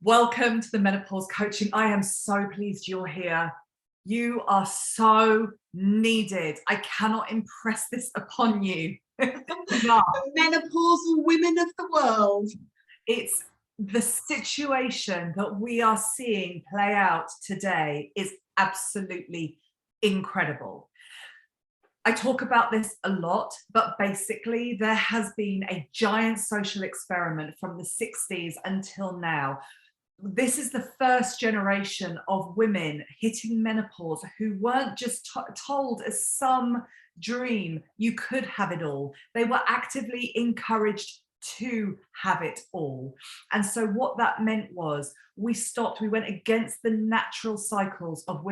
Welcome to the Menopause Coaching. I am so pleased you're here. You are so needed. I cannot impress this upon you. The menopausal women of the world. It's the situation that we are seeing play out today is absolutely incredible. I talk about this a lot, but basically there has been a giant social experiment from the 60s until now. This is the first generation of women hitting menopause who weren't just told as some dream you could have it all. They were actively encouraged to have it all. And so what that meant was we went against the natural cycles of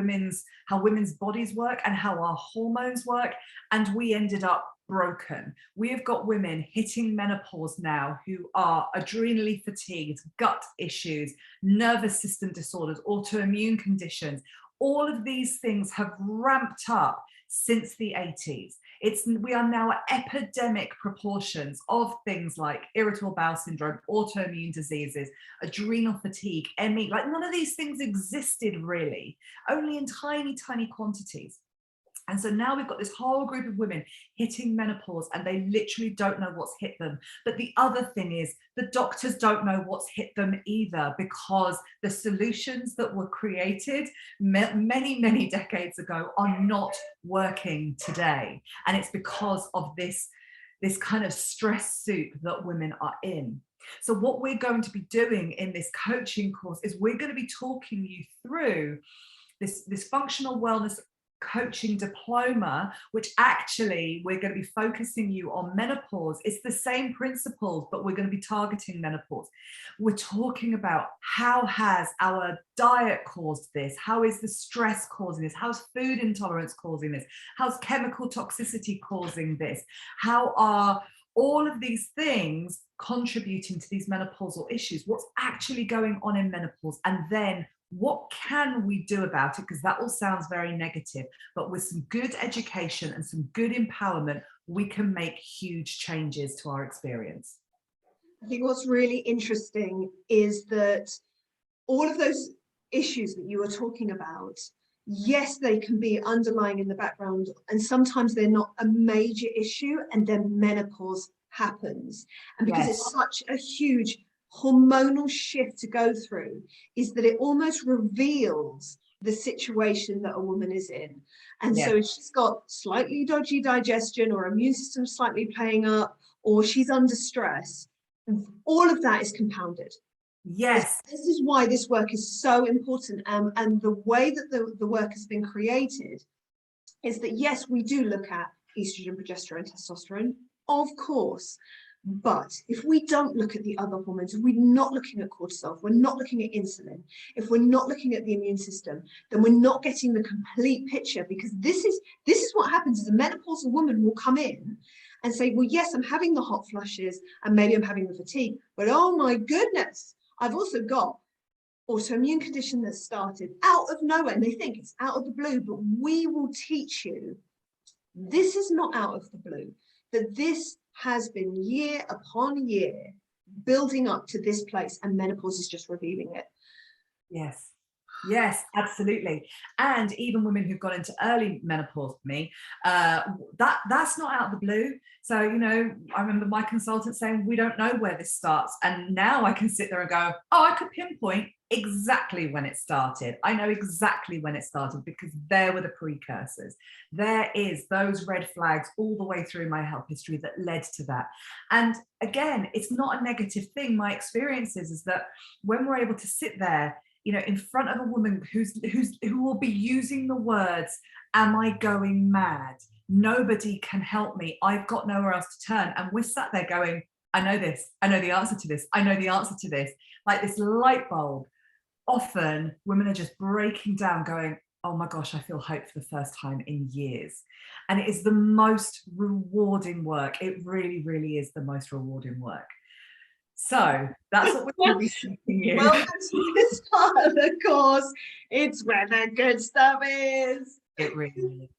how women's bodies work and how our hormones work, and we ended up broken. We have got women hitting menopause now who are adrenally fatigued, gut issues, nervous system disorders, autoimmune conditions. All of these things have ramped up since the 80s. We are now at epidemic proportions of things like irritable bowel syndrome, autoimmune diseases, adrenal fatigue, ME. Like none of these things existed really, only in tiny, tiny quantities. And so now we've got this whole group of women hitting menopause and they literally don't know what's hit them. But the other thing is the doctors don't know what's hit them either, because the solutions that were created many, many decades ago are not working today. And it's because of this kind of stress soup that women are in. So what we're going to be doing in this coaching course is we're going to be talking you through this functional wellness coaching diploma, which actually we're going to be focusing you on menopause. It's the same principles, but we're going to be targeting menopause. We're talking about how has our diet caused this? How is the stress causing this? How's food intolerance causing this? How's chemical toxicity causing this? How are all of these things contributing to these menopausal issues? What's actually going on in menopause? And then what can we do about it? Because that all sounds very negative, but with some good education and some good empowerment, we can make huge changes to our experience. I think what's really interesting is that all of those issues that you were talking about, yes, they can be underlying in the background, and sometimes they're not a major issue, and then menopause happens. And because it's such a huge hormonal shift to go through, is that it almost reveals the situation that a woman is in. And so if she's got slightly dodgy digestion or immune system slightly playing up, or she's under stress, all of that is compounded. Yes. This is why this work is so important. And the way that the work has been created is that, yes, we do look at estrogen, progesterone, testosterone, of course. But if we don't look at the other hormones, if we're not looking at cortisol, if we're not looking at insulin, if we're not looking at the immune system, then we're not getting the complete picture. Because this is what happens is a menopausal woman will come in and say, well, yes, I'm having the hot flushes and maybe I'm having the fatigue, but oh my goodness, I've also got autoimmune condition that started out of nowhere. And they think it's out of the blue, but we will teach you this is not out of the blue, that this has been year upon year building up to this place, and menopause is just revealing it. Yes, absolutely. And even women who've gone into early menopause, for me, that's not out of the blue. So, I remember my consultant saying, we don't know where this starts. And now I can sit there and go, oh, I could pinpoint exactly when it started. I know exactly when it started because there were the precursors. There is those red flags all the way through my health history that led to that. And again, it's not a negative thing. My experience is that when we're able to sit there, in front of a woman who will be using the words, am I going mad? Nobody can help me. I've got nowhere else to turn. And we're sat there going, I know this. I know the answer to this. I know the answer to this. Like this light bulb. Often women are just breaking down going, oh my gosh, I feel hope for the first time in years. And it is the most rewarding work. It really, really is the most rewarding work. So that's what we're going to be teaching you. Welcome to this part of the course. It's where the good stuff is. It really is.